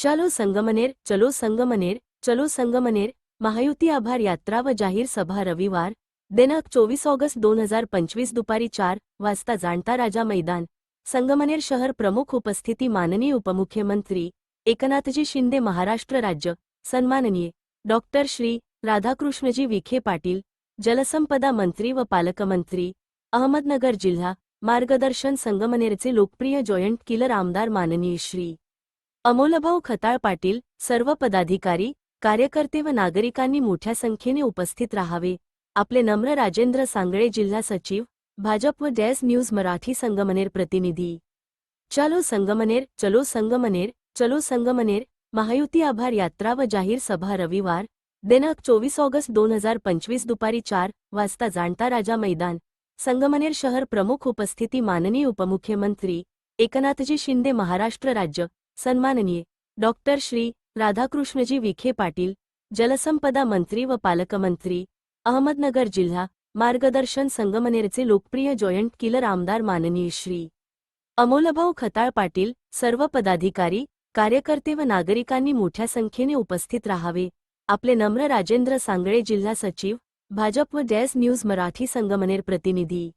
चलो संगमनेर, चलो संगमनेर, चलो संगमनेर, महायुती आभार यात्रा व जाहीर सभा रविवार, दिनांक 24 ऑगस्ट 2025 दुपारी 4 वाजता जाणता राजा मैदान, संगमनेर शहर प्रमुख उपस्थिती माननीय उपमुख्यमंत्री एकनाथजी शिंदे महाराष्ट्र राज्य, सन्माननीय डॉक्टर श्री राधाकृष्णजी विखे पाटील, जलसंपदा मंत्री व पालकमंत्री, अहमदनगर जिल्हा, मार्गदर्शन संगमनेरचे लोकप्रिय जॉइंट किलर आमदार माननीय श्री अमोलभाऊ खताळ पाटील, सर्व पदाधिकारी, कार्यकर्ते व नागरिकांनी मोठ्या संख्येने उपस्थित राहावे, आपले नम्र राजेंद्र सांगळे जिल्हा सचिव, भाजप व डॅश न्यूज मराठी संगमनेर प्रतिनिधी। चलो संगमनेर, चलो संगमनेर, चलो संगमनेर, महायुती आभार यात्रा व जाहीर सभा रविवार, दिनांक 24 ऑगस्ट 2025 दुपारी 4 वाजता जाणता राजा मैदान, संगमनेर शहर प्रमुख उपस्थिती माननीय उपमुख्यमंत्री एकनाथजी शिंदे महाराष्ट्र राज्य, सन्माननीय डॉक्टर श्री राधाकृष्णजी विखे पाटील, जलसंपदा मंत्री व पालकमंत्री, अहमदनगर जिल्हा, मार्गदर्शन संगमनेरचे लोकप्रिय जॉइंट किलर आमदार माननीय श्री अमोलभाऊ खताळ पाटील, सर्व पदाधिकारी, कार्यकर्ते व नागरिकांनी मोठ्या संख्येने उपस्थित राहावे, आपले नम्र राजेंद्र सांगळे जिल्हा सचिव, भाजप व डॅश न्यूज मराठी संगमनेर प्रतिनिधी।